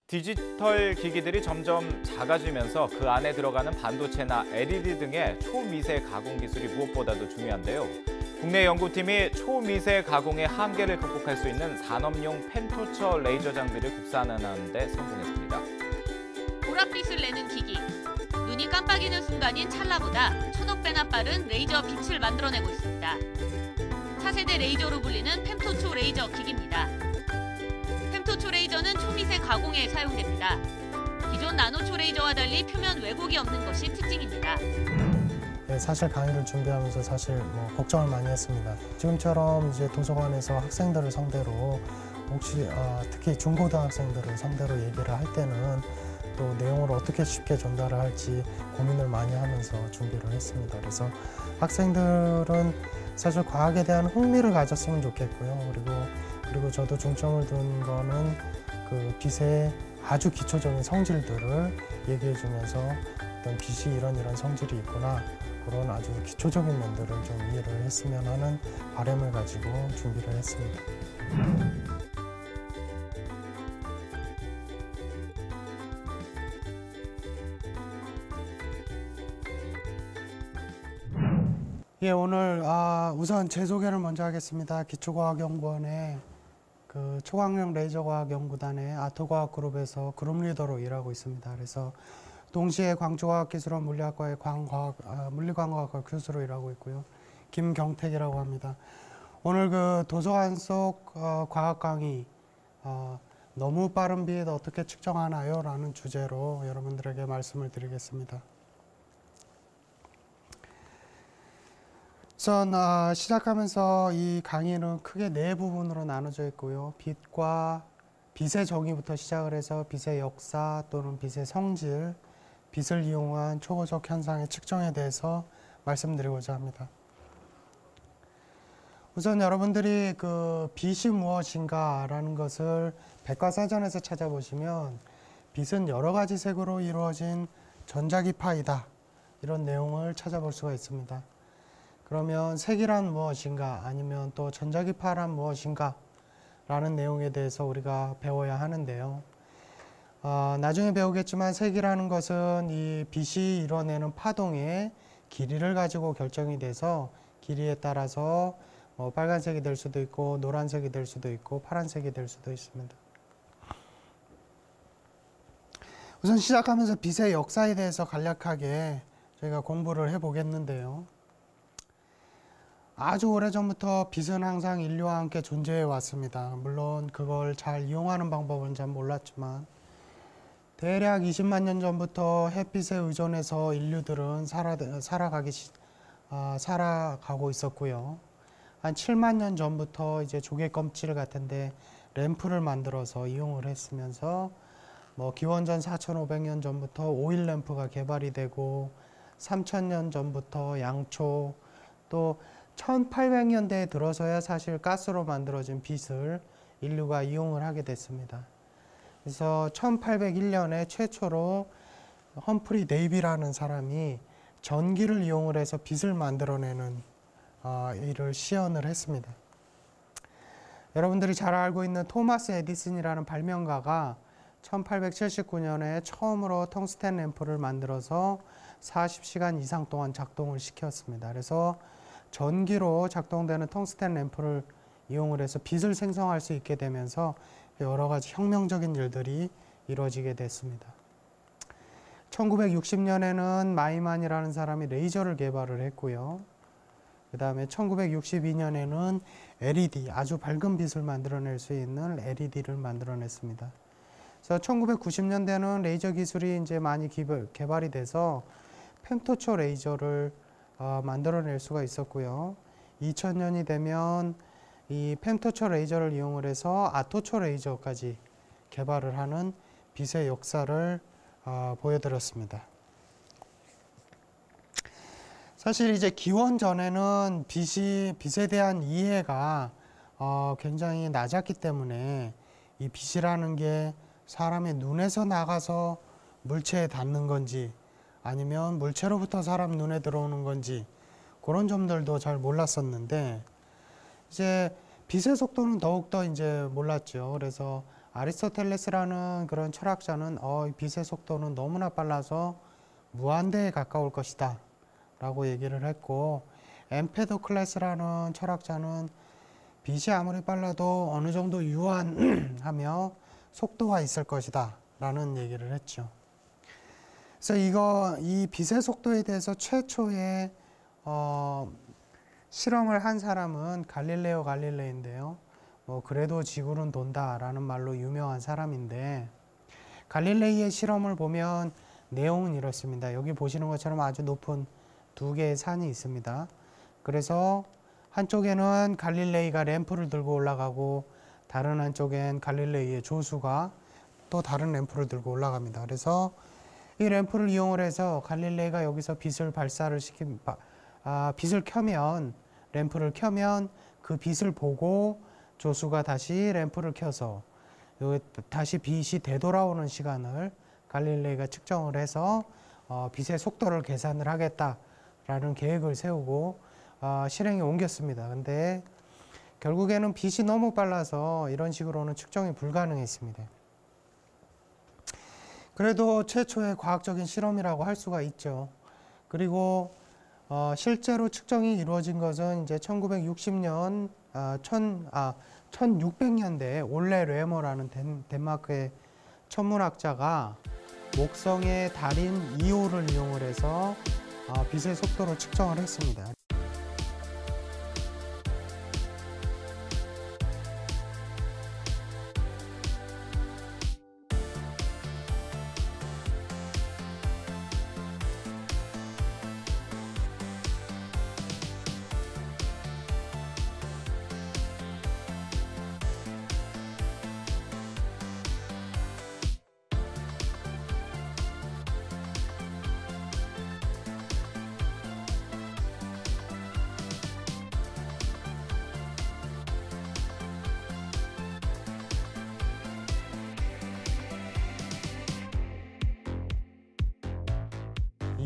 디지털 기기들이 점점 작아지면서 그 안에 들어가는 반도체나 LED 등의 초미세 가공 기술이 무엇보다도 중요한데요. 국내 연구팀이 초미세 가공의 한계를 극복할 수 있는 산업용 펜토처 레이저 장비를 국산화하는 데 성공했습니다. 보랏빛을 내는 기기. 눈이 깜빡이는 순간인 찰나보다 천억 배나 빠른 레이저 빛을 만들어내고 있습니다. 차세대 레이저로 불리는 펜토초 레이저 기기입니다. 펜토초 레이저는 초미세 가공에 사용됩니다. 기존 나노초 레이저와 달리 표면 왜곡이 없는 것이 특징입니다. 네, 사실 강의를 준비하면서 사실 걱정을 많이 했습니다. 지금처럼 이제 도서관에서 학생들을 상대로 혹시 특히 중고등학생들을 상대로 얘기를 할 때는 또 내용을 어떻게 쉽게 전달을 할지 고민을 많이 하면서 준비를 했습니다. 그래서 학생들은 사실 과학에 대한 흥미를 가졌으면 좋겠고요. 그리고 저도 중점을 둔 거는 그 빛의 아주 기초적인 성질들을 얘기해 주면서 어떤 빛이 이런 성질이 있구나, 그런 아주 기초적인 면들을 좀 이해를 했으면 하는 바람을 가지고 준비를 했습니다. 예, 오늘 우선 제 소개를 먼저 하겠습니다. 기초과학연구원의 그 초광력 레이저과학연구단의 아토과학 그룹에서 그룹 리더로 일하고 있습니다. 그래서 동시에 광주과학기술원 물리학과의 물리광학과 교수로 일하고 있고요. 김경택이라고 합니다. 오늘 그 도서관 속 과학 강의 너무 빠른 빛 어떻게 측정하나요? 라는 주제로 여러분들에게 말씀을 드리겠습니다. 우선 시작하면서 이 강의는 크게 네 부분으로 나눠져 있고요. 빛의 정의부터 시작을 해서 빛의 역사 또는 빛의 성질, 빛을 이용한 초고속 현상의 측정에 대해서 말씀드리고자 합니다. 우선 여러분들이 그 빛이 무엇인가 라는 것을 백과사전에서 찾아보시면 빛은 여러 가지 색으로 이루어진 전자기파이다, 이런 내용을 찾아볼 수가 있습니다. 그러면 색이란 무엇인가, 아니면 또 전자기파란 무엇인가 라는 내용에 대해서 우리가 배워야 하는데요. 나중에 배우겠지만 색이라는 것은 이 빛이 이뤄내는 파동의 길이를 가지고 결정이 돼서 길이에 따라서 빨간색이 될 수도 있고 노란색이 될 수도 있고 파란색이 될 수도 있습니다. 우선 시작하면서 빛의 역사에 대해서 간략하게 저희가 공부를 해보겠는데요. 아주 오래전부터 빛은 항상 인류와 함께 존재해 왔습니다. 물론 그걸 잘 이용하는 방법은 잘 몰랐지만 대략 20만 년 전부터 햇빛에 의존해서 인류들은 살아가고 있었고요. 한 7만 년 전부터 이제 조개 껍질 같은데 램프를 만들어서 이용을 했으면서 기원전 4,500년 전부터 오일 램프가 개발이 되고 3,000년 전부터 양초, 또 1800년대에 들어서야 사실 가스로 만들어진 빛을 인류가 이용을 하게 됐습니다. 그래서 1801년에 최초로 험프리 데이비라는 사람이 전기를 이용을 해서 빛을 만들어내는 일을 시연을 했습니다. 여러분들이 잘 알고 있는 토마스 에디슨이라는 발명가가 1879년에 처음으로 텅스텐 램프를 만들어서 40시간 이상 동안 작동을 시켰습니다. 그래서 전기로 작동되는 텅스텐 램프를 이용을 해서 빛을 생성할 수 있게 되면서 여러 가지 혁명적인 일들이 이루어지게 됐습니다. 1960년에는 마이만이라는 사람이 레이저를 개발을 했고요. 그 다음에 1962년에는 LED, 아주 밝은 빛을 만들어낼 수 있는 LED를 만들어냈습니다. 그래서 1990년대는 레이저 기술이 이제 많이 개발이 돼서 펜토초 레이저를 만들어낼 수가 있었고요. 2000년이 되면 이 펜토초 레이저를 이용을 해서 아토초 레이저까지 개발을 하는 빛의 역사를 보여드렸습니다. 사실 이제 기원 전에는 빛에 대한 이해가 굉장히 낮았기 때문에 이 빛이라는 게 사람의 눈에서 나가서 물체에 닿는 건지 아니면 물체로부터 사람 눈에 들어오는 건지 그런 점들도 잘 몰랐었는데 이제 빛의 속도는 더욱더 이제 몰랐죠. 그래서 아리스토텔레스라는 그런 철학자는 빛의 속도는 너무나 빨라서 무한대에 가까울 것이다 라고 얘기를 했고, 엠페도클레스라는 철학자는 빛이 아무리 빨라도 어느 정도 유한하며 속도가 있을 것이다 라는 얘기를 했죠. 그래서 이 빛의 속도에 대해서 최초의 실험을 한 사람은 갈릴레오 갈릴레이인데요. 그래도 지구는 돈다라는 말로 유명한 사람인데, 갈릴레이의 실험을 보면 내용은 이렇습니다. 여기 보시는 것처럼 아주 높은 두 개의 산이 있습니다. 그래서 한쪽에는 갈릴레이가 램프를 들고 올라가고 다른 한쪽엔 갈릴레이의 조수가 또 다른 램프를 들고 올라갑니다. 그래서 이 램프를 이용을 해서 갈릴레이가 여기서 빛을 켜면, 램프를 켜면 그 빛을 보고 조수가 다시 램프를 켜서 다시 빛이 되돌아오는 시간을 갈릴레이가 측정을 해서 빛의 속도를 계산을 하겠다라는 계획을 세우고 실행에 옮겼습니다. 근데 결국에는 빛이 너무 빨라서 이런 식으로는 측정이 불가능했습니다. 그래도 최초의 과학적인 실험이라고 할 수가 있죠. 그리고 실제로 측정이 이루어진 것은 이제 1960년, 1600년대에 올레 레머라는 덴마크의 천문학자가 목성의 달인 이오를 이용을 해서 빛의 속도를 측정을 했습니다.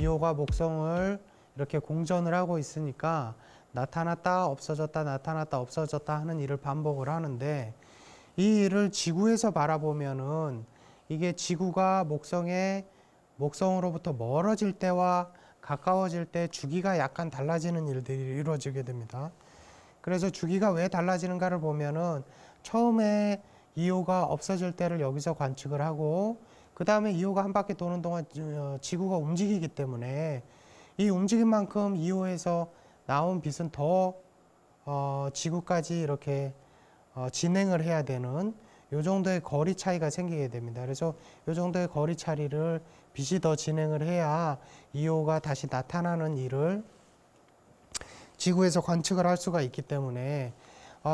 이오가 목성을 이렇게 공전을 하고 있으니까 나타났다 없어졌다 나타났다 없어졌다 하는 일을 반복을 하는데, 이 일을 지구에서 바라보면은 이게 지구가 목성으로부터 멀어질 때와 가까워질 때 주기가 약간 달라지는 일들이 이루어지게 됩니다. 그래서 주기가 왜 달라지는가를 보면은 처음에 이오가 없어질 때를 여기서 관측을 하고, 그 다음에 이오가 한 바퀴 도는 동안 지구가 움직이기 때문에 이 움직임만큼 이오에서 나온 빛은 더 지구까지 이렇게 진행을 해야 되는 요 정도의 거리 차이가 생기게 됩니다. 그래서 요 정도의 거리 차이를 빛이 더 진행을 해야 이오가 다시 나타나는 일을 지구에서 관측을 할 수가 있기 때문에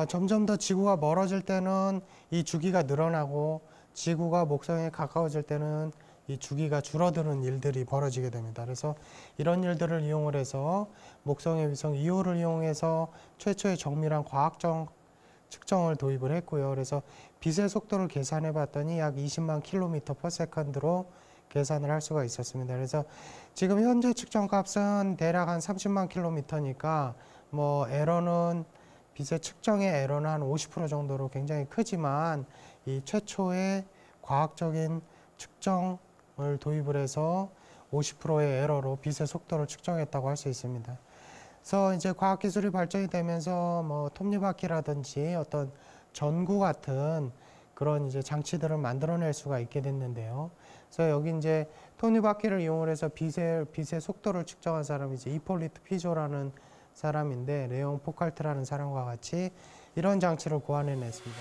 점점 더 지구가 멀어질 때는 이 주기가 늘어나고 지구가 목성에 가까워질 때는 이 주기가 줄어드는 일들이 벌어지게 됩니다. 그래서 이런 일들을 이용을 해서 목성의 위성 이오를 이용해서 최초의 정밀한 과학적 측정을 도입을 했고요. 그래서 빛의 속도를 계산해 봤더니 약 20만 km/s로 계산을 할 수가 있었습니다. 그래서 지금 현재 측정 값은 대략 한 30만 km니까 에러는 빛의 측정의 에러는 한 50% 정도로 굉장히 크지만, 이 최초의 과학적인 측정을 도입을 해서 50%의 에러로 빛의 속도를 측정했다고 할 수 있습니다. 그래서 이제 과학기술이 발전이 되면서 톱니바퀴라든지 어떤 전구 같은 그런 이제 장치들을 만들어낼 수가 있게 됐는데요. 그래서 여기 이제 톱니바퀴를 이용을 해서 빛의 속도를 측정한 사람이 이제 이폴리트 피조라는 사람인데, 레옹 포칼트라는 사람과 같이 이런 장치를 고안해냈습니다.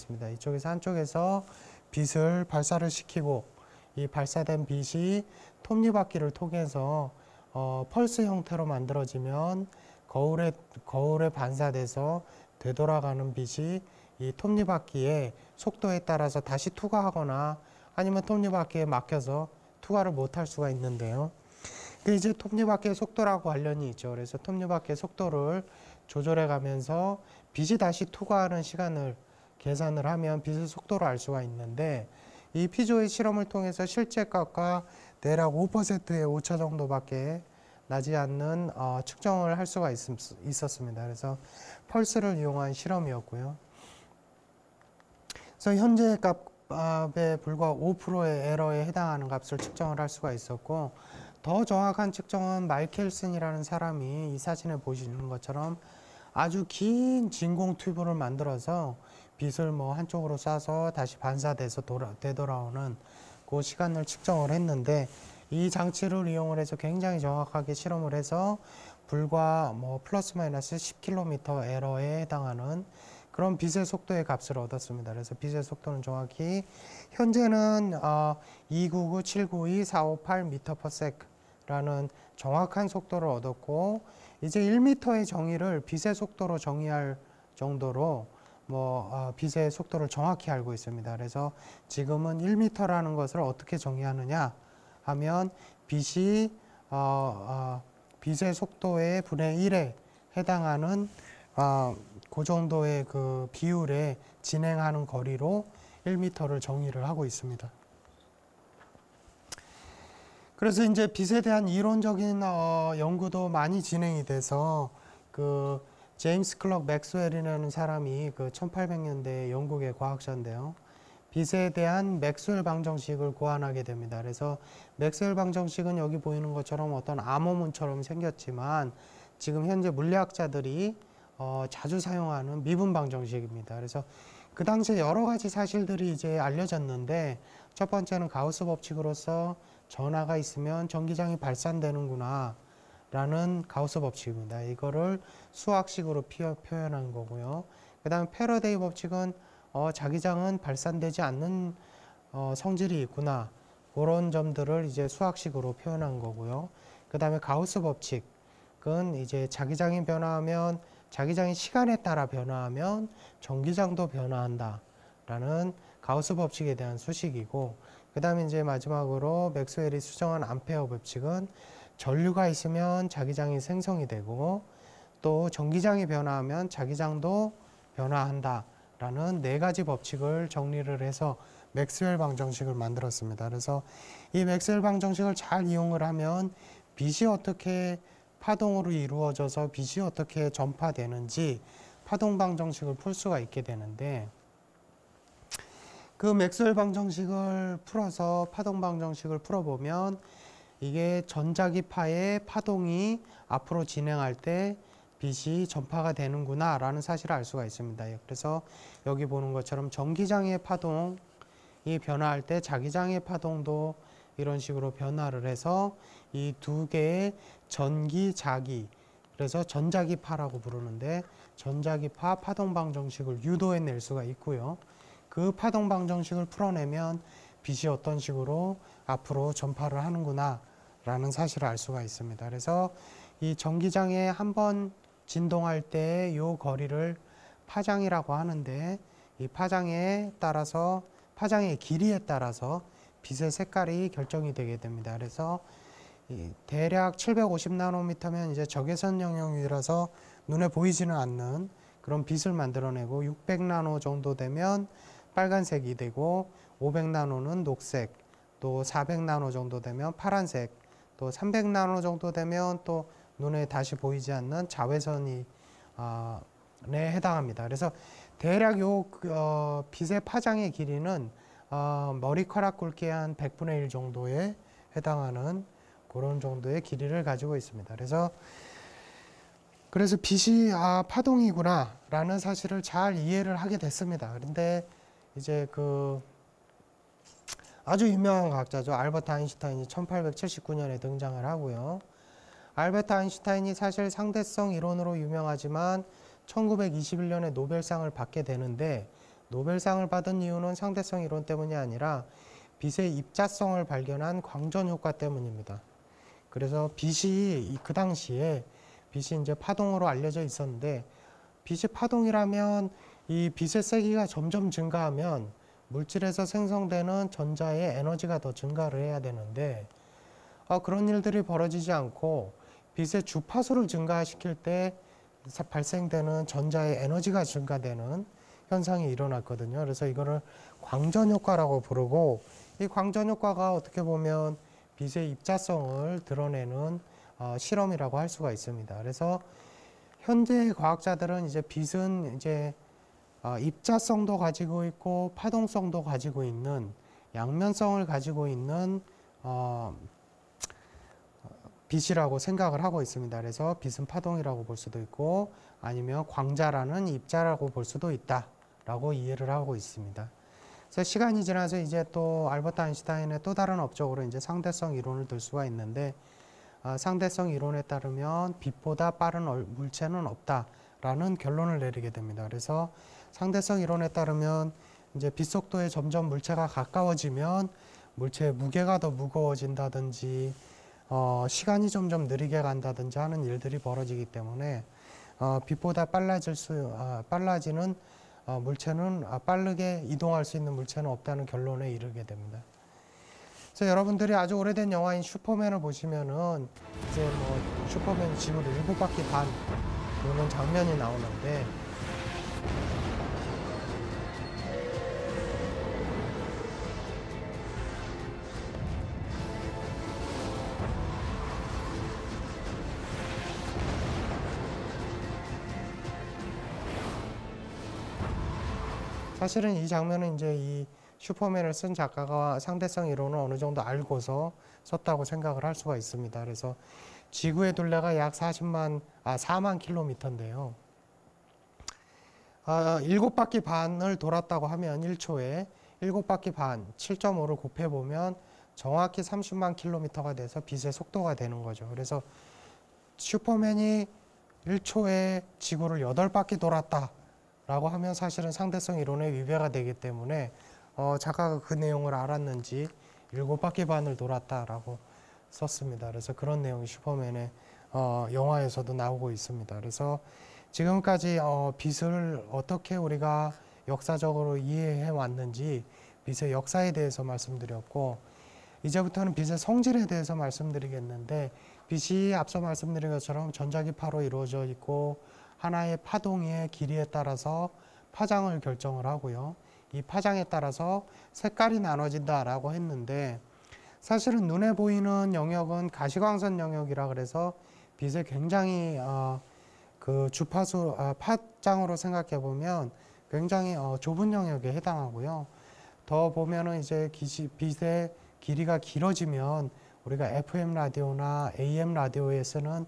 있습니다. 이쪽에서 한쪽에서 빛을 발사를 시키고 이 발사된 빛이 톱니바퀴를 통해서 펄스 형태로 만들어지면 거울에 반사돼서 되돌아가는 빛이 이 톱니바퀴의 속도에 따라서 다시 투과하거나 아니면 톱니바퀴에 막혀서 투과를 못할 수가 있는데요. 이제 톱니바퀴의 속도라고 관련이 있죠. 그래서 톱니바퀴의 속도를 조절해 가면서 빛이 다시 투과하는 시간을 계산을 하면 빛의 속도를 알 수가 있는데, 이 피조의 실험을 통해서 실제 값과 대략 5%의 오차 정도밖에 나지 않는 측정을 할 수가 있었습니다. 그래서 펄스를 이용한 실험이었고요. 그래서 현재 값에 불과 5%의 에러에 해당하는 값을 측정을 할 수가 있었고, 더 정확한 측정은 마이켈슨이라는 사람이 이 사진에 보시는 것처럼 아주 긴 진공 튜브를 만들어서 빛을 한쪽으로 쏴서 다시 반사돼서 되돌아오는 그 시간을 측정을 했는데, 이 장치를 이용을 해서 굉장히 정확하게 실험을 해서 불과 플러스 마이너스 10km 에러에 해당하는 그런 빛의 속도의 값을 얻었습니다. 그래서 빛의 속도는 정확히 현재는 2992458m/s라는 정확한 속도를 얻었고, 이제 1m의 정의를 빛의 속도로 정의할 정도로 빛의 속도를 정확히 알고 있습니다. 그래서 지금은 1m라는 것을 어떻게 정의하느냐 하면 빛이 빛의 속도의 분의 1에 해당하는 그 정도의 그 비율에 진행하는 거리로 1m를 정의를 하고 있습니다. 그래서 이제 빛에 대한 이론적인 연구도 많이 진행이 돼서 그 제임스 클럭 맥스웰이라는 사람이 그 1800년대 영국의 과학자인데요. 빛에 대한 맥스웰 방정식을 고안하게 됩니다. 그래서 맥스웰 방정식은 여기 보이는 것처럼 어떤 암호문처럼 생겼지만 지금 현재 물리학자들이 자주 사용하는 미분 방정식입니다. 그래서 그 당시에 여러 가지 사실들이 이제 알려졌는데, 첫 번째는 가우스 법칙으로서 전하가 있으면 전기장이 발산되는구나 라는 가우스 법칙입니다. 이거를 수학식으로 표현한 거고요. 그 다음에 패러데이 법칙은 자기장은 발산되지 않는 성질이 있구나, 그런 점들을 이제 수학식으로 표현한 거고요. 그 다음에 가우스 법칙은 이제 자기장이 변화하면, 자기장이 시간에 따라 변화하면 전기장도 변화한다 라는 가우스 법칙에 대한 수식이고, 그 다음에 이제 마지막으로 맥스웰이 수정한 암페어 법칙은 전류가 있으면 자기장이 생성이 되고 또 전기장이 변화하면 자기장도 변화한다 라는 네 가지 법칙을 정리를 해서 맥스웰 방정식을 만들었습니다. 그래서 이 맥스웰 방정식을 잘 이용을 하면 빛이 어떻게 파동으로 이루어져서 빛이 어떻게 전파되는지 파동 방정식을 풀 수가 있게 되는데, 그 맥스웰 방정식을 풀어서 파동 방정식을 풀어보면 이게 전자기파의 파동이 앞으로 진행할 때 빛이 전파가 되는구나 라는 사실을 알 수가 있습니다. 그래서 여기 보는 것처럼 전기장의 파동이 변화할 때 자기장의 파동도 이런 식으로 변화를 해서 이 두 개의 전기, 자기, 그래서 전자기파라고 부르는데 전자기파 파동 방정식을 유도해낼 수가 있고요. 그 파동 방정식을 풀어내면 빛이 어떤 식으로 앞으로 전파를 하는구나 라는 사실을 알 수가 있습니다. 그래서 이 전기장에 한번 진동할 때 이 거리를 파장이라고 하는데, 이 파장에 따라서, 파장의 길이에 따라서 빛의 색깔이 결정이 되게 됩니다. 그래서 대략 750나노미터면 이제 적외선 영역이라서 눈에 보이지는 않는 그런 빛을 만들어내고, 600나노 정도 되면 빨간색이 되고, 500나노는 녹색, 또 400나노 정도 되면 파란색, 또 300나노 정도 되면 또 눈에 다시 보이지 않는 자외선이 에 해당합니다. 그래서 대략 요 빛의 파장의 길이는 머리카락 굵기의 한 100분의 1 정도에 해당하는 그런 정도의 길이를 가지고 있습니다. 그래서 빛이 파동이구나 라는 사실을 잘 이해를 하게 됐습니다. 그런데 이제 그 아주 유명한 과학자죠. 알버트 아인슈타인이 1879년에 등장을 하고요. 알버트 아인슈타인이 사실 상대성 이론으로 유명하지만 1921년에 노벨상을 받게 되는데, 노벨상을 받은 이유는 상대성 이론 때문이 아니라 빛의 입자성을 발견한 광전 효과 때문입니다. 그래서 빛이 그 당시에 빛이 이제 파동으로 알려져 있었는데, 빛이 파동이라면 이 빛의 세기가 점점 증가하면 물질에서 생성되는 전자의 에너지가 더 증가를 해야 되는데, 그런 일들이 벌어지지 않고 빛의 주파수를 증가시킬 때 발생되는 전자의 에너지가 증가되는 현상이 일어났거든요. 그래서 이거를 광전 효과라고 부르고, 이 광전 효과가 어떻게 보면 빛의 입자성을 드러내는 실험이라고 할 수가 있습니다. 그래서 현재 과학자들은 이제 빛은 이제 입자성도 가지고 있고 파동성도 가지고 있는, 양면성을 가지고 있는 빛이라고 생각을 하고 있습니다. 그래서 빛은 파동이라고 볼 수도 있고 아니면 광자라는 입자라고 볼 수도 있다라고 이해를 하고 있습니다. 그래서 시간이 지나서 이제 또 알버트 아인슈타인의 또 다른 업적으로 이제 상대성 이론을 들 수가 있는데, 상대성 이론에 따르면 빛보다 빠른 물체는 없다라는 결론을 내리게 됩니다. 그래서 상대성 이론에 따르면 이제 빛 속도에 점점 물체가 가까워지면 물체의 무게가 더 무거워진다든지 시간이 점점 느리게 간다든지 하는 일들이 벌어지기 때문에 빛보다 빨라지는 물체는 빠르게 이동할 수 있는 물체는 없다는 결론에 이르게 됩니다. 그래서 여러분들이 아주 오래된 영화인 슈퍼맨을 보시면은 이제 뭐 슈퍼맨이 지구를 7바퀴 반 도는 장면이 나오는데, 사실은 이 장면은 이제 이 슈퍼맨을 쓴 작가가 상대성 이론을 어느 정도 알고서 썼다고 생각을 할 수가 있습니다. 그래서 지구의 둘레가 약 4만 킬로미터인데요. 7바퀴 반을 돌았다고 하면 1초에 7바퀴 반, 7.5를 곱해보면 정확히 30만 킬로미터가 돼서 빛의 속도가 되는 거죠. 그래서 슈퍼맨이 1초에 지구를 8바퀴 돌았다 라고 하면 사실은 상대성 이론에 위배가 되기 때문에 작가가 그 내용을 알았는지 7바퀴 반을 돌았다라고 썼습니다. 그래서 그런 내용이 슈퍼맨의 영화에서도 나오고 있습니다. 그래서 지금까지 빛을 어떻게 우리가 역사적으로 이해해 왔는지 빛의 역사에 대해서 말씀드렸고, 이제부터는 빛의 성질에 대해서 말씀드리겠는데, 빛이 앞서 말씀드린 것처럼 전자기파로 이루어져 있고 하나의 파동의 길이에 따라서 파장을 결정을 하고요. 이 파장에 따라서 색깔이 나눠진다라고 했는데, 사실은 눈에 보이는 영역은 가시광선 영역이라 그래서 빛의 굉장히 그 주파수 파장으로 생각해 보면 굉장히 좁은 영역에 해당하고요. 더 보면은 이제 빛의 길이가 길어지면 우리가 FM 라디오나 AM 라디오에 쓰는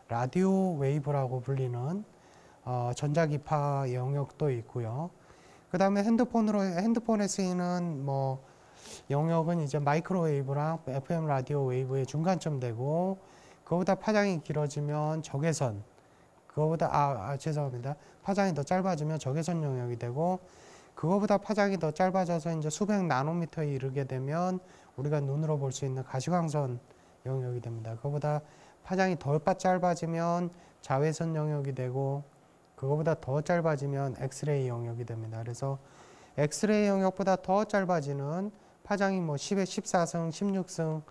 라디오 웨이브라고 불리는 전자기파 영역도 있고요. 그 다음에 핸드폰에 쓰이는 뭐 영역은 이제 마이크로웨이브랑 FM 라디오 웨이브의 중간쯤 되고, 그거보다 파장이 길어지면 적외선, 그거보다 죄송합니다. 파장이 더 짧아지면 적외선 영역이 되고, 그거보다 파장이 더 짧아져서 이제 수백 나노미터에 이르게 되면 우리가 눈으로 볼 수 있는 가시광선 영역이 됩니다. 그거보다 파장이 더 짧아지면 자외선 영역이 되고, 그거보다 더 짧아지면 엑스레이 영역이 됩니다. 그래서 엑스레이 영역보다 더 짧아지는 파장이 뭐 10의 14승, 16승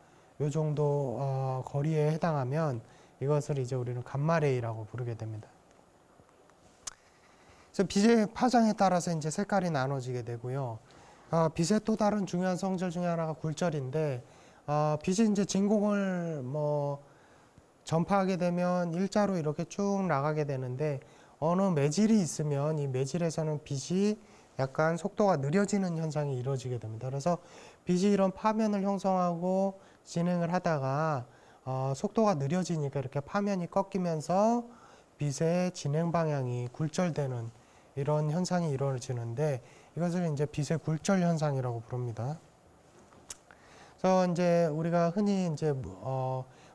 요 정도 거리에 해당하면 이것을 이제 우리는 감마레이라고 부르게 됩니다. 그래서 빛의 파장에 따라서 이제 색깔이 나눠지게 되고요. 빛의 또 다른 중요한 성질 중에 하나가 굴절인데, 빛이 이제 진공을 뭐 전파하게 되면 일자로 이렇게 쭉 나가게 되는데, 어느 매질이 있으면 이 매질에서는 빛이 약간 속도가 느려지는 현상이 이루어지게 됩니다. 그래서 빛이 이런 파면을 형성하고 진행을 하다가 속도가 느려지니까 이렇게 파면이 꺾이면서 빛의 진행 방향이 굴절되는 이런 현상이 이루어지는데, 이것을 이제 빛의 굴절 현상이라고 부릅니다. 그래서 이제 우리가 흔히 이제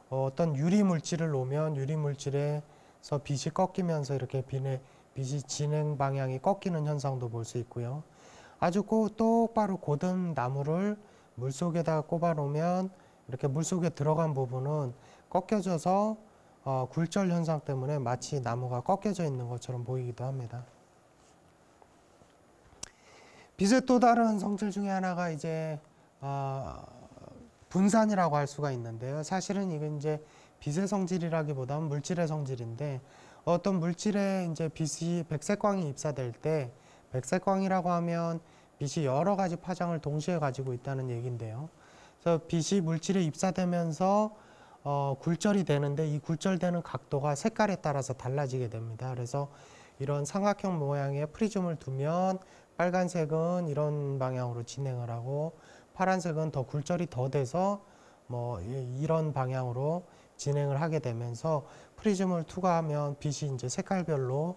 어떤 유리 물질을 놓으면 유리 물질에서 빛이 꺾이면서 이렇게 빛이 진행 방향이 꺾이는 현상도 볼 수 있고요. 아주 똑바로 고든 나무를 물속에다가 꼽아 놓으면 이렇게 물속에 들어간 부분은 꺾여져서 굴절 현상 때문에 마치 나무가 꺾여져 있는 것처럼 보이기도 합니다. 빛의 또 다른 성질 중에 하나가 이제 분산이라고 할 수가 있는데요. 사실은 이건 이제 빛의 성질이라기보다는 물질의 성질인데, 어떤 물질에 이제 빛이 백색광이 입사될 때, 백색광이라고 하면 빛이 여러 가지 파장을 동시에 가지고 있다는 얘기인데요. 그래서 빛이 물질에 입사되면서 굴절이 되는데, 이 굴절되는 각도가 색깔에 따라서 달라지게 됩니다. 그래서 이런 삼각형 모양의 프리즘을 두면 빨간색은 이런 방향으로 진행을 하고, 파란색은 더 굴절이 더 돼서 뭐 이런 방향으로 진행을 하게 되면서 프리즘을 투과하면 빛이 이제 색깔별로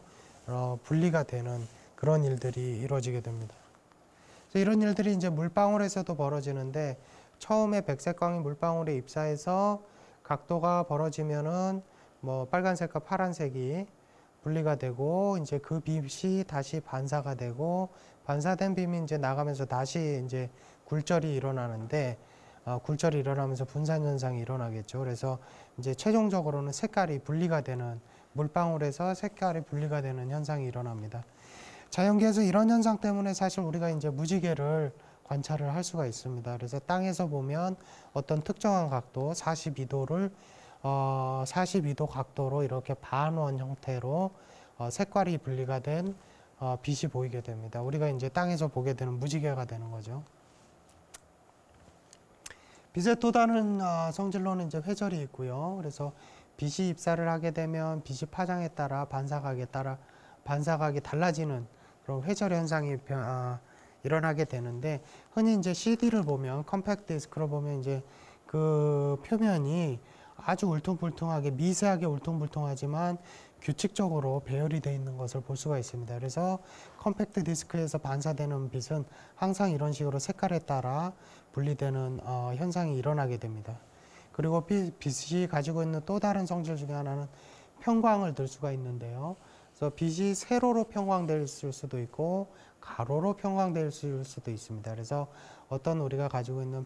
분리가 되는 그런 일들이 이루어지게 됩니다. 그래서 이런 일들이 이제 물방울에서도 벌어지는데, 처음에 백색광이 물방울에 입사해서 각도가 벌어지면은 뭐 빨간색과 파란색이 분리가 되고, 이제 그 빛이 다시 반사가 되고, 반사된 빛이 이제 나가면서 다시 이제 굴절이 일어나는데, 굴절이 일어나면서 분산 현상이 일어나겠죠. 그래서 이제 최종적으로는 색깔이 분리가 되는, 물방울에서 색깔이 분리가 되는 현상이 일어납니다. 자연계에서 이런 현상 때문에 사실 우리가 이제 무지개를 관찰을 할 수가 있습니다. 그래서 땅에서 보면 어떤 특정한 각도 42도를 42도 각도로 이렇게 반원 형태로 색깔이 분리가 된 빛이 보이게 됩니다. 우리가 이제 땅에서 보게 되는 무지개가 되는 거죠. 빛의 또 다른 성질로는 이제 회절이 있고요. 그래서 빛이 입사를 하게 되면 빛이 파장에 따라 반사각이 달라지는 그런 회절 현상이 일어나게 되는데, 흔히 이제 CD를 보면, 컴팩트 디스크를 보면 이제 그 표면이 아주 울퉁불퉁하게, 미세하게 울퉁불퉁하지만 규칙적으로 배열이 되어 있는 것을 볼 수가 있습니다. 그래서 컴팩트 디스크에서 반사되는 빛은 항상 이런 식으로 색깔에 따라 분리되는 현상이 일어나게 됩니다. 그리고 빛이 가지고 있는 또 다른 성질 중에 하나는 평광을 들 수가 있는데요. 그래서 빛이 세로로 평광될 수도 있고 가로로 평광될 수도 있습니다. 그래서 어떤 우리가 가지고 있는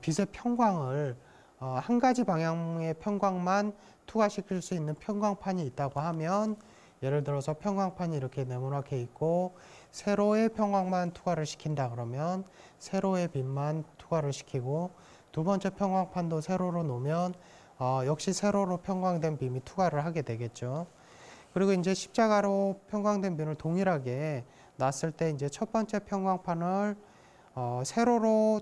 빛의 평광을 한 가지 방향의 평광만 투과시킬 수 있는 평광판이 있다고 하면, 예를 들어서 평광판이 이렇게 네모나게 있고 세로의 평광만 투과를 시킨다 그러면 세로의 빛만 투과를 시키고, 두 번째 평광판도 세로로 놓으면 역시 세로로 평광된 빛이 투과를 하게 되겠죠. 그리고 이제 십자가로 평광된 빛을 동일하게 놨을 때 이제 첫 번째 평광판을 세로로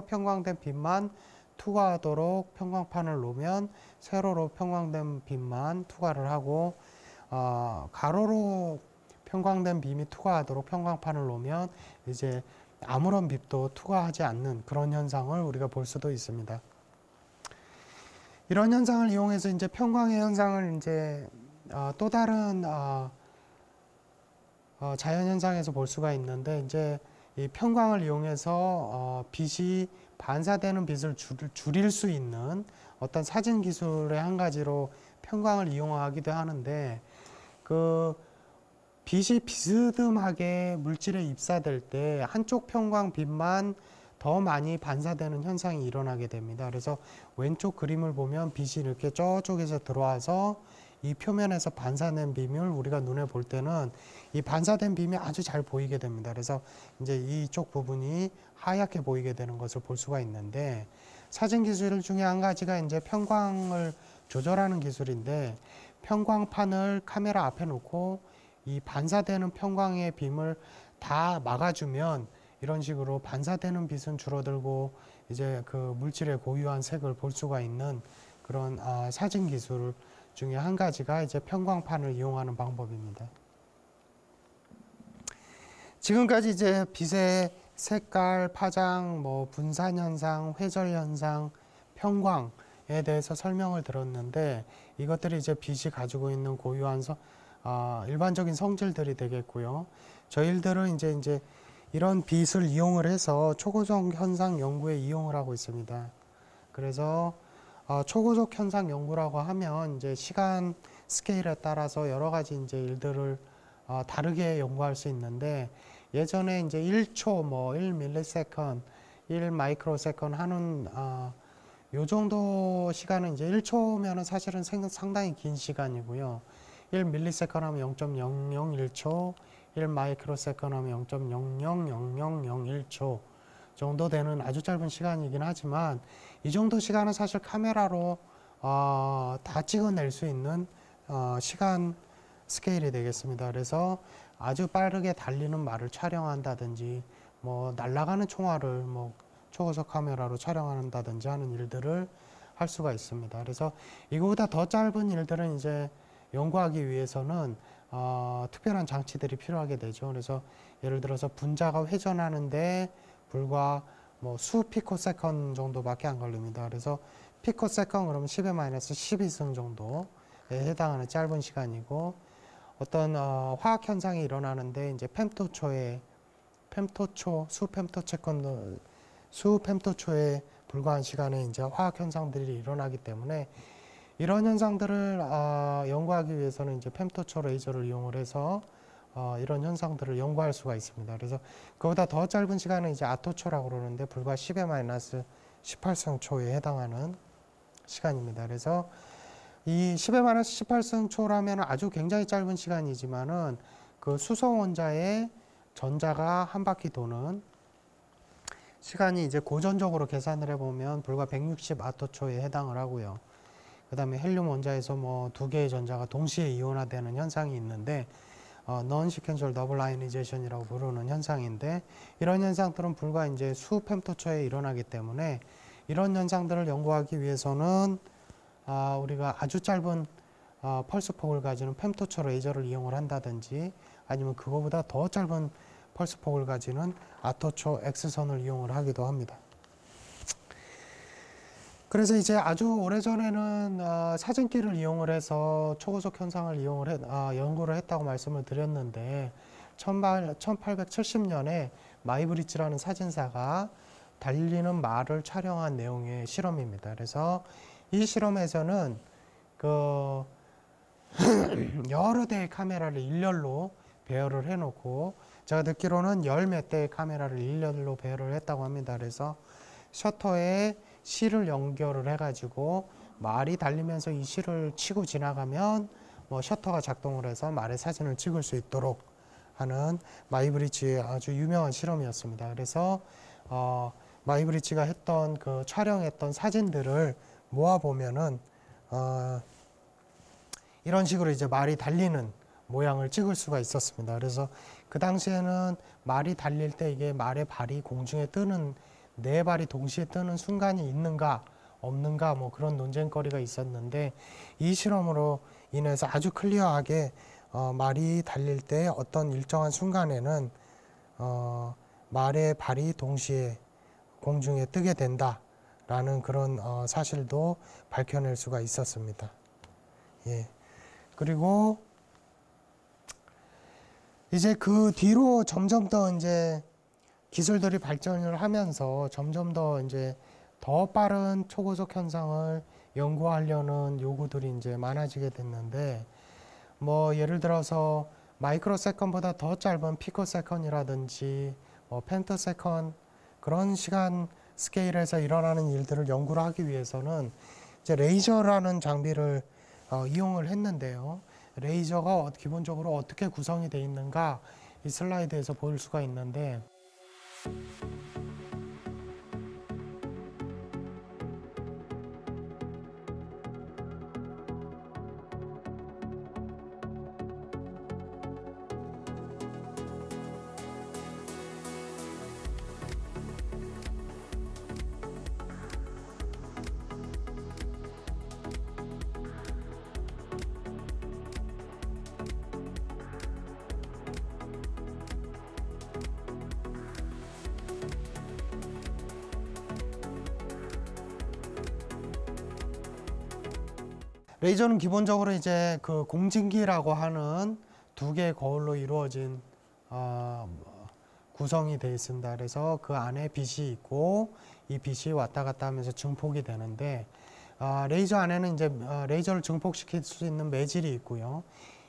평광된 빛만 투과하도록 평광판을 놓으면 세로로 평광된 빛만 투과를 하고, 가로로 평광된 빛이 투과하도록 평광판을 놓으면 이제 아무런 빛도 투과하지 않는 그런 현상을 우리가 볼 수도 있습니다. 이런 현상을 이용해서 이제 평광의 현상을 이제 또 다른 자연 현상에서 볼 수가 있는데, 이제 이 평광을 이용해서 빛이 반사되는 빛을 줄일 수 있는 어떤 사진 기술의 한 가지로 평광을 이용하기도 하는데, 그 빛이 비스듬하게 물질에 입사될 때 한쪽 평광 빛만 더 많이 반사되는 현상이 일어나게 됩니다. 그래서 왼쪽 그림을 보면 빛이 이렇게 저쪽에서 들어와서 이 표면에서 반사된 빛을 우리가 눈에 볼 때는 이 반사된 빛이 아주 잘 보이게 됩니다. 그래서 이제 이쪽 부분이 하얗게 보이게 되는 것을 볼 수가 있는데, 사진 기술 중에 한 가지가 이제 평광을 조절하는 기술인데, 평광판을 카메라 앞에 놓고 이 반사되는 평광의 빔을 다 막아주면 이런 식으로 반사되는 빛은 줄어들고 이제 그 물질의 고유한 색을 볼 수가 있는 그런 사진 기술 중에 한 가지가 이제 평광판을 이용하는 방법입니다. 지금까지 이제 빛의 색깔, 파장, 뭐 분산 현상, 회절 현상, 평광에 대해서 설명을 들었는데, 이것들이 이제 빛이 가지고 있는 고유한 일반적인 성질들이 되겠고요. 저희들은 이제 이런 빛을 이용을 해서 초고속 현상 연구에 이용을 하고 있습니다. 그래서 초고속 현상 연구라고 하면 이제 시간 스케일에 따라서 여러 가지 이제 일들을 다르게 연구할 수 있는데 예전에 이제 1초, 뭐 1ms, 1마이크로세컨 하는 요 정도 시간은 이제 1초면은 사실은 상당히 긴 시간이고요. 1ms 하면 0.001초, 1마이크로세컨 하면 0.000001초 정도 되는 아주 짧은 시간이긴 하지만 이 정도 시간은 사실 카메라로 다 찍어낼 수 있는 시간 스케일이 되겠습니다. 그래서 아주 빠르게 달리는 말을 촬영한다든지 뭐 날아가는 총알을 뭐 초고속 카메라로 촬영한다든지 하는 일들을 할 수가 있습니다. 그래서 이거보다 더 짧은 일들은 이제 연구하기 위해서는 특별한 장치들이 필요하게 되죠. 그래서 예를 들어서 분자가 회전하는데 불과 뭐 수 피코세컨 정도밖에 안 걸립니다. 그래서 피코세컨 그러면 10의 마이너스 12승 정도에 해당하는 짧은 시간이고 어떤 화학 현상이 일어나는데 이제 수 펨토초에 불과한 시간에 이제 화학 현상들이 일어나기 때문에 이런 현상들을 연구하기 위해서는 이제 펨토초 레이저를 이용을 해서 이런 현상들을 연구할 수가 있습니다. 그래서 그보다 더 짧은 시간은 이제 아토초라고 그러는데 불과 10의 마이너스 18승초에 해당하는 시간입니다. 그래서 이 10의 마이너스 18승초라면 아주 굉장히 짧은 시간이지만은 그 수소 원자의 전자가 한 바퀴 도는 시간이 이제 고전적으로 계산을 해보면 불과 160 아토초에 해당을 하고요. 그 다음에 헬륨 원자에서 뭐 두 개의 전자가 동시에 이온화되는 현상이 있는데 non-sequential double ionization 이라고 부르는 현상인데 이런 현상들은 불과 이제 수 펨토초에 일어나기 때문에 이런 현상들을 연구하기 위해서는 우리가 아주 짧은 펄스폭을 가지는 펨토초 레이저를 이용을 한다든지 아니면 그거보다 더 짧은 펄스폭을 가지는 아토초 X선을 이용을 하기도 합니다. 그래서 이제 아주 오래전에는 사진기를 이용을 해서 초고속 현상을 연구를 했다고 말씀을 드렸는데 1870년에 마이브리츠라는 사진사가 달리는 말을 촬영한 내용의 실험입니다. 그래서 이 실험에서는 그 여러 대의 카메라를 일렬로 배열을 해놓고 제가 듣기로는 열 몇 대의 카메라를 일렬로 배열을 했다고 합니다. 그래서 셔터에 실을 연결을 해가지고 말이 달리면서 이 실을 치고 지나가면 뭐 셔터가 작동을 해서 말의 사진을 찍을 수 있도록 하는 마이브리치의 아주 유명한 실험이었습니다. 그래서 마이브리치가 했던 그 촬영했던 사진들을 모아 보면은 이런 식으로 이제 말이 달리는 모양을 찍을 수가 있었습니다. 그래서 그 당시에는 말이 달릴 때 이게 말의 발이 공중에 뜨는 네 발이 동시에 뜨는 순간이 있는가 없는가 뭐 그런 논쟁거리가 있었는데 이 실험으로 인해서 아주 클리어하게 말이 달릴 때 어떤 일정한 순간에는 말의 발이 동시에 공중에 뜨게 된다라는 그런 사실도 밝혀낼 수가 있었습니다. 예. 그리고 이제 그 뒤로 점점 더 이제 기술들이 발전을 하면서 점점 더 이제 더 빠른 초고속 현상을 연구하려는 요구들이 이제 많아지게 됐는데 뭐 예를 들어서 마이크로세컨보다 더 짧은 피코세컨이라든지 뭐 펜토세컨 그런 시간 스케일에서 일어나는 일들을 연구를 하기 위해서는 이제 레이저라는 장비를 이용을 했는데요. 레이저가 기본적으로 어떻게 구성이 되어 있는가 이 슬라이드에서 볼 수가 있는데 레이저는 기본적으로 이제 그 공진기라고 하는 두 개의 거울로 이루어진 구성이 되어 있습니다. 그래서 그 안에 빛이 있고 이 빛이 왔다 갔다 하면서 증폭이 되는데 레이저 안에는 이제 레이저를 증폭시킬 수 있는 매질이 있고요.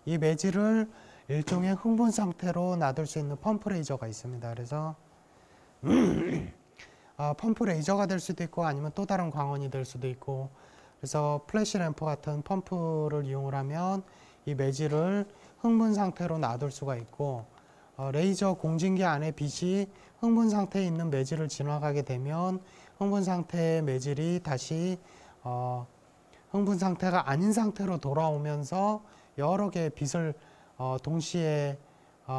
이 매질을 일종의 흥분 상태로 놔둘 수 있는 펌프 레이저가 있습니다. 그래서 펌프 레이저가 될 수도 있고 아니면 또 다른 광원이 될 수도 있고, 그래서 플래시 램프 같은 펌프를 이용을 하면 이 매질을 흥분 상태로 놔둘 수가 있고, 레이저 공진기 안에 빛이 흥분 상태에 있는 매질을 지나가게 되면 흥분 상태의 매질이 다시 흥분 상태가 아닌 상태로 돌아오면서 여러 개의 빛을 동시에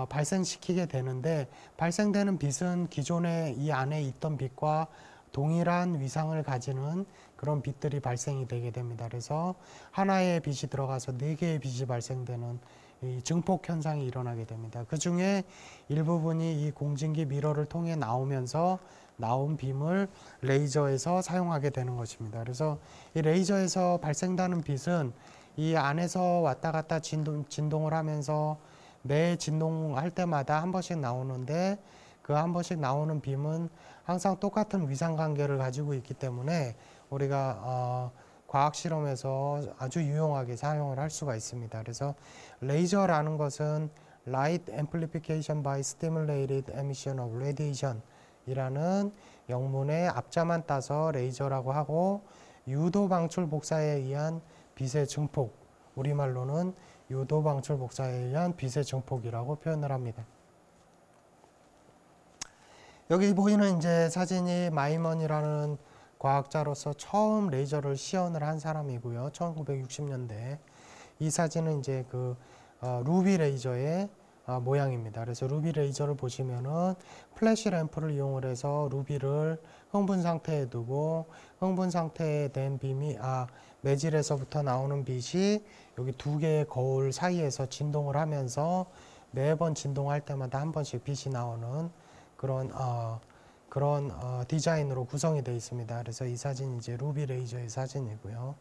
발생시키게 되는데, 발생되는 빛은 기존에 이 안에 있던 빛과 동일한 위상을 가지는 그런 빛들이 발생이 되게 됩니다. 그래서 하나의 빛이 들어가서 4개의 빛이 발생되는 이 증폭 현상이 일어나게 됩니다. 그 중에 일부분이 이 공진기 미러를 통해 나오면서 나온 빔을 레이저에서 사용하게 되는 것입니다. 그래서 이 레이저에서 발생되는 빛은 이 안에서 왔다 갔다 진동을 하면서 매 진동할 때마다 한 번씩 나오는데, 그 한 번씩 나오는 빔은 항상 똑같은 위상 관계를 가지고 있기 때문에 우리가 과학 실험에서 아주 유용하게 사용을 할 수가 있습니다. 그래서 레이저라는 것은 Light Amplification by Stimulated Emission of Radiation 이라는 영문의 앞자만 따서 레이저라고 하고, 유도 방출 복사에 의한 빛의 증폭, 우리말로는 유도 방출 복사에 의한 빛의 증폭이라고 표현을 합니다. 여기 보이는 이제 사진이 마이먼이라는 과학자로서 처음 레이저를 시연을 한 사람이고요. 1960년대. 이 사진은 이제 그 루비 레이저의 모양입니다. 그래서 루비 레이저를 보시면은 플래시 램프를 이용을 해서 루비를 흥분 상태에 두고, 흥분 상태에 된 빔이 매질에서부터 나오는 빛이 여기 2개의 거울 사이에서 진동을 하면서 매번 진동할 때마다 한 번씩 빛이 나오는 그런 디자인으로 구성이 되어 있습니다. 그래서 이 사진이 이제 루비 레이저의 사진이고요.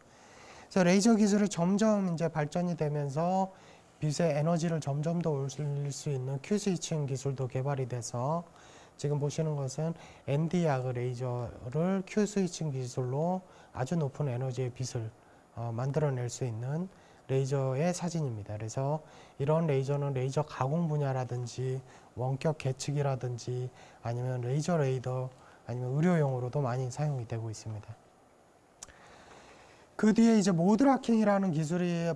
그래서 레이저 기술이 점점 이제 발전이 되면서 빛의 에너지를 점점 더 올릴 수 있는 Q 스위칭 기술도 개발이 돼서 지금 보시는 것은 ND-야그 레이저를 Q 스위칭 기술로 아주 높은 에너지의 빛을 만들어낼 수 있는 레이저의 사진입니다. 그래서 이런 레이저는 레이저 가공 분야라든지 원격 계측이라든지 아니면 레이저 레이더 아니면 의료용으로도 많이 사용이 되고 있습니다. 그 뒤에 이제 모드라킹이라는 기술이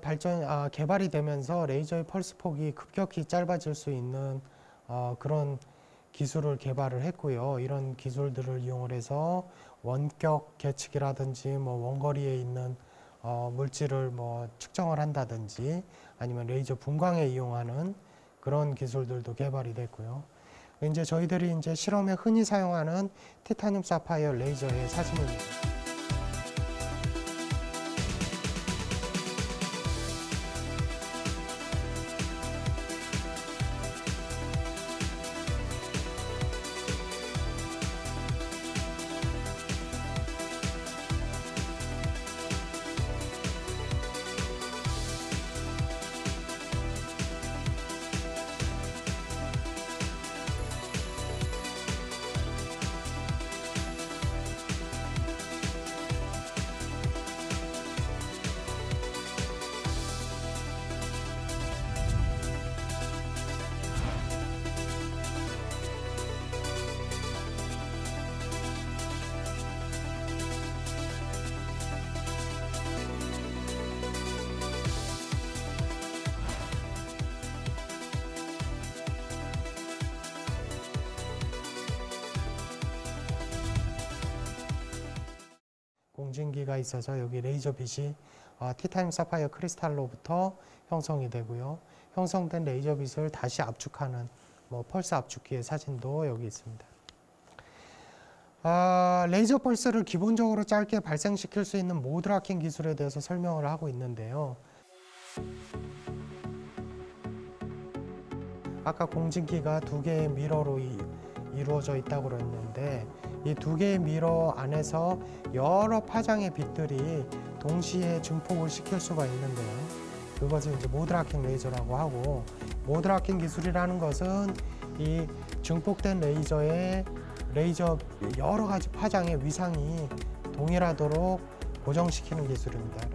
개발이 되면서 레이저의 펄스 폭이 급격히 짧아질 수 있는 그런 기술을 개발을 했고요. 이런 기술들을 이용을 해서 원격 계측이라든지 원거리에 있는 물질을 측정을 한다든지 아니면 레이저 분광에 이용하는 그런 기술들도 개발이 됐고요. 이제 저희들이 이제 실험에 흔히 사용하는 티타늄 사파이어 레이저의 사진입니다. 공진기가 있어서 여기 레이저 빛이 티타늄 사파이어 크리스탈로부터 형성이 되고요. 형성된 레이저 빛을 다시 압축하는 펄스 압축기의 사진도 여기 있습니다. 레이저 펄스를 기본적으로 짧게 발생시킬 수 있는 모드라킹 기술에 대해서 설명을 하고 있는데요. 아까 공진기가 2개의 미러로 이루어져 있다고 그랬는데, 이 2개의 미러 안에서 여러 파장의 빛들이 동시에 증폭을 시킬 수가 있는데요. 그것을 이제 모드라킹 레이저라고 하고, 모드라킹 기술이라는 것은 이 증폭된 레이저의 여러 가지 파장의 위상이 동일하도록 고정시키는 기술입니다.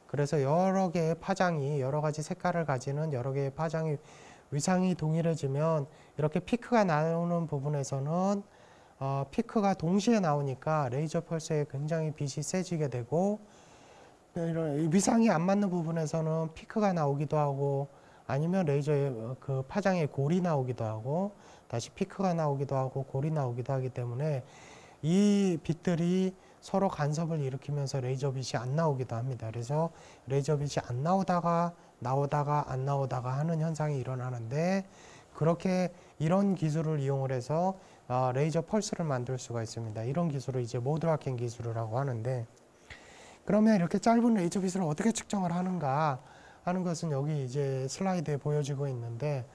그래서 여러 개의 파장이 여러 가지 색깔을 가지는 여러 개의 파장이 위상이 동일해지면 이렇게 피크가 나오는 부분에서는 피크가 동시에 나오니까 레이저 펄스에 굉장히 빛이 세지게 되고, 이런 위상이 안 맞는 부분에서는 피크가 나오기도 하고 아니면 레이저의 그 파장에 골이 나오기도 하고 다시 피크가 나오기도 하고 골이 나오기도 하기 때문에 이 빛들이 서로 간섭을 일으키면서 레이저 빛이 안 나오기도 합니다. 그래서 레이저 빛이 안 나오다가 나오다가 안 나오다가 하는 현상이 일어나는데, 그렇게 이런 기술을 이용을 해서 레이저 펄스를 만들 수가 있습니다. 이런 기술을 이제 모드 하킹 기술이라고 하는데, 그러면 이렇게 짧은 레이저 빛을 어떻게 측정을 하는가 하는 것은 여기 이제 슬라이드에 보여지고 있는데,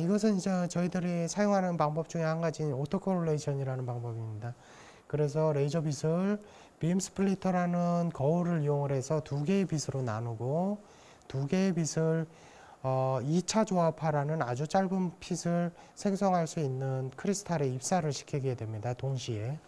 이것은 이제 저희들이 사용하는 방법 중에 한 가지인 오토코릴레이션이라는 방법입니다. 그래서 레이저 빛을 빔 스플리터라는 거울을 이용을 해서 두 개의 빛으로 나누고 두 개의 빛을 2차 조합하라는 아주 짧은 빛을 생성할 수 있는 크리스탈에 입사를 시키게 됩니다. 동시에.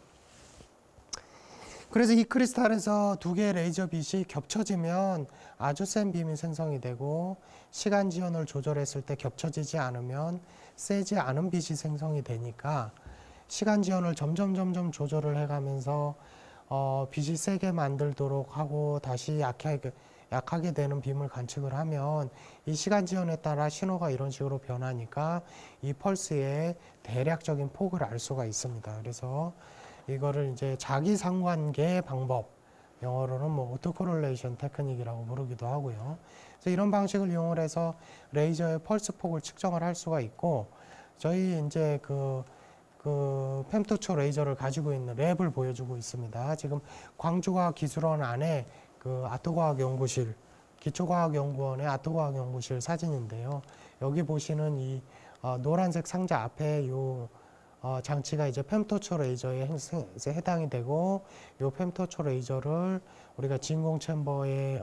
그래서 이 크리스탈에서 두 개의 레이저 빛이 겹쳐지면 아주 센 빔이 생성이 되고, 시간 지연을 조절했을 때 겹쳐지지 않으면 세지 않은 빛이 생성이 되니까 시간 지연을 점점 조절을 해가면서 빛이 세게 만들도록 하고 다시 약하게 되는 빔을 관측을 하면 이 시간 지연에 따라 신호가 이런 식으로 변하니까 이 펄스의 대략적인 폭을 알 수가 있습니다. 그래서 이거를 이제 자기상관계 방법, 영어로는 뭐 오토코릴레이션 테크닉이라고 부르기도 하고요. 그래서 이런 방식을 이용을 해서 레이저의 펄스 폭을 측정을 할 수가 있고, 저희 이제 그 펨토초 레이저를 가지고 있는 랩을 보여주고 있습니다. 지금 광주과학기술원 안에 그 아토과학연구실, 기초과학연구원의 아토과학연구실 사진인데요. 여기 보시는 이 노란색 상자 앞에 요 장치가 이제 펨토초 레이저에 해당이 되고, 요 펨토초 레이저를 우리가 진공 챔버에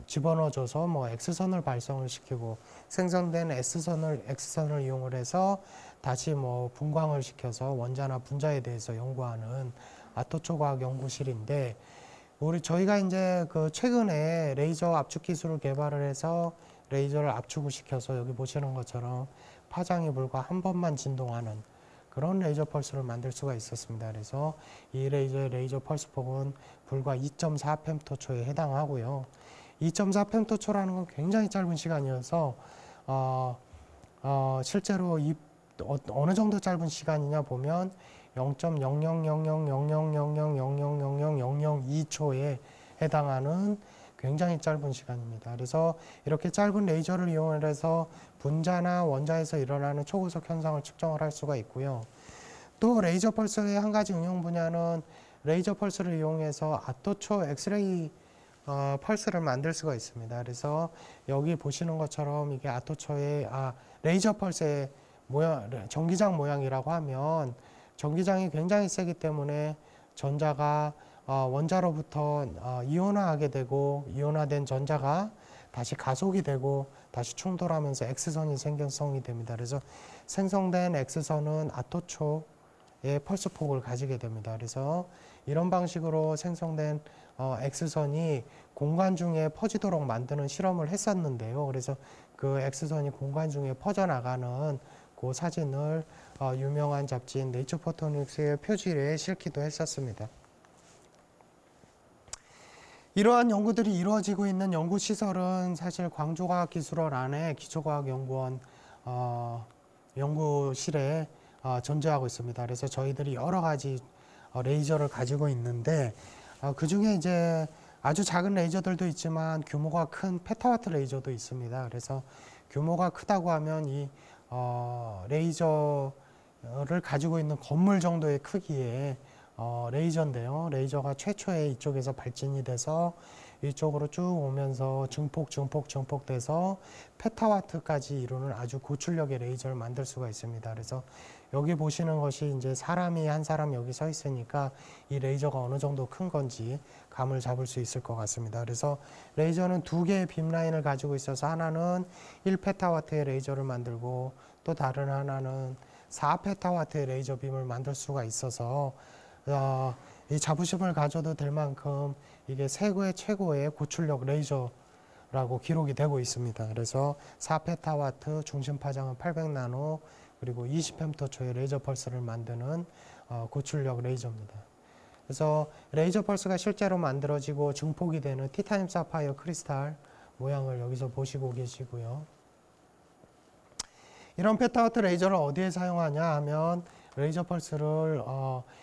집어넣어줘서 뭐 X선을 발성을 시키고 생성된 X선을 이용을 해서 다시 뭐 분광을 시켜서 원자나 분자에 대해서 연구하는 아토초 과학 연구실인데, 저희가 이제 그 최근에 레이저 압축 기술을 개발을 해서 레이저를 압축을 시켜서 여기 보시는 것처럼 파장이 불과 한 번만 진동하는 그런 레이저 펄스를 만들 수가 있었습니다. 그래서 이 레이저의 레이저 펄스 폭은 불과 2.4 펨토초에 해당하고요. 2.4 펨토초라는 건 굉장히 짧은 시간이어서 실제로 어느 정도 짧은 시간이냐 보면 0.00000000000002초에 해당하는 굉장히 짧은 시간입니다. 그래서 이렇게 짧은 레이저를 이용해서 분자나 원자에서 일어나는 초고속 현상을 측정을 할 수가 있고요. 또 레이저 펄스의 한 가지 응용 분야는 레이저 펄스를 이용해서 아토초 엑스레이 펄스를 만들 수가 있습니다. 그래서 여기 보시는 것처럼 이게 아토초의 레이저 펄스의 전기장 모양이라고 하면, 전기장이 굉장히 세기 때문에 전자가 원자로부터 이온화하게 되고, 이온화된 전자가 다시 가속이 되고 다시 충돌하면서 X선이 생성이 됩니다. 그래서 생성된 X선은 아토초의 펄스 폭을 가지게 됩니다. 그래서 이런 방식으로 생성된 X선이 공간 중에 퍼지도록 만드는 실험을 했었는데요. 그래서 그 X선이 공간 중에 퍼져나가는 그 사진을 유명한 잡지인 네이처 포토닉스의 표지에 실기도 했었습니다. 이러한 연구들이 이루어지고 있는 연구시설은 사실 광주과학기술원 안에 기초과학연구원 연구실에 존재하고 있습니다. 그래서 저희들이 여러 가지 레이저를 가지고 있는데, 그 중에 이제 아주 작은 레이저들도 있지만 규모가 큰 페타와트 레이저도 있습니다. 그래서 규모가 크다고 하면 이 레이저를 가지고 있는 건물 정도의 크기의 레이저인데요. 레이저가 최초에 이쪽에서 발진이 돼서 이쪽으로 쭉 오면서 증폭돼서 페타와트까지 이루는 아주 고출력의 레이저를 만들 수가 있습니다. 그래서 여기 보시는 것이 이제 한 사람 여기 서 있으니까 이 레이저가 어느 정도 큰 건지 감을 잡을 수 있을 것 같습니다. 그래서 레이저는 두 개의 빔 라인을 가지고 있어서 하나는 1페타와트의 레이저를 만들고 또 다른 하나는 4페타와트의 레이저 빔을 만들 수가 있어서 이 자부심을 가져도 될 만큼 이게 세계 최고의 고출력 레이저라고 기록이 되고 있습니다. 그래서 4페타와트 중심 파장은 800나노 그리고 20헵토초의 레이저 펄스를 만드는 고출력 레이저입니다. 그래서 레이저 펄스가 실제로 만들어지고 증폭이 되는 티타늄 사파이어 크리스탈 모양을 여기서 보시고 계시고요. 이런 페타와트 레이저를 어디에 사용하냐 하면 레이저 펄스를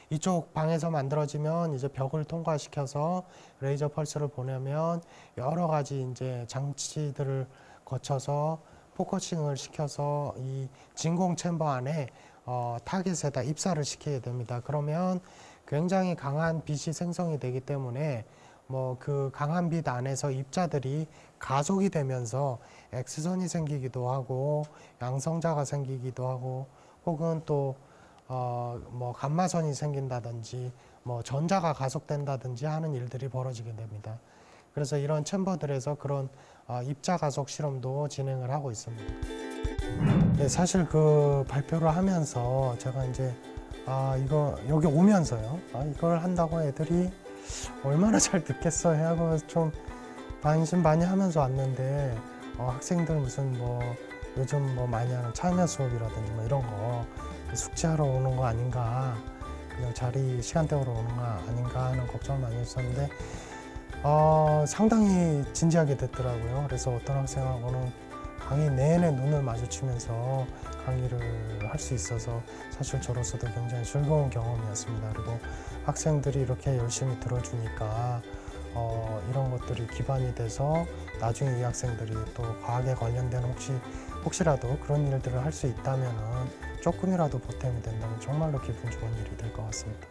이쪽 방에서 만들어지면 이제 벽을 통과시켜서 레이저 펄스를 보내면 여러 가지 이제 장치들을 거쳐서 포커싱을 시켜서 이 진공 챔버 안에 타깃에다 입사를 시키게 됩니다. 그러면 굉장히 강한 빛이 생성이 되기 때문에 뭐 그 강한 빛 안에서 입자들이 가속이 되면서 X선이 생기기도 하고 양성자가 생기기도 하고 혹은 또 뭐 감마선이 생긴다든지 뭐 전자가 가속된다든지 하는 일들이 벌어지게 됩니다. 그래서 이런 챔버들에서 그런 입자 가속 실험도 진행을 하고 있습니다. 네, 사실 그 발표를 하면서 제가 이제 이거 여기 오면서요. 이걸 한다고 애들이 얼마나 잘 듣겠어 하고 좀 반신반의하면서 왔는데 학생들 무슨 뭐 요즘 뭐 많이 하는 참여 수업이라든지 뭐 이런 거 숙제하러 오는 거 아닌가, 그냥 자리 시간대로 오는 거 아닌가 하는 걱정을 많이 했었는데 상당히 진지하게 됐더라고요. 그래서 어떤 학생하고는 강의 내내 눈을 마주치면서 강의를 할 수 있어서 사실 저로서도 굉장히 즐거운 경험이었습니다. 그리고 학생들이 이렇게 열심히 들어주니까 이런 것들이 기반이 돼서 나중에 이 학생들이 또 과학에 관련된 혹시라도 그런 일들을 할 수 있다면은 조금이라도 보탬이 된다면 정말로 기분 좋은 일이 될 것 같습니다.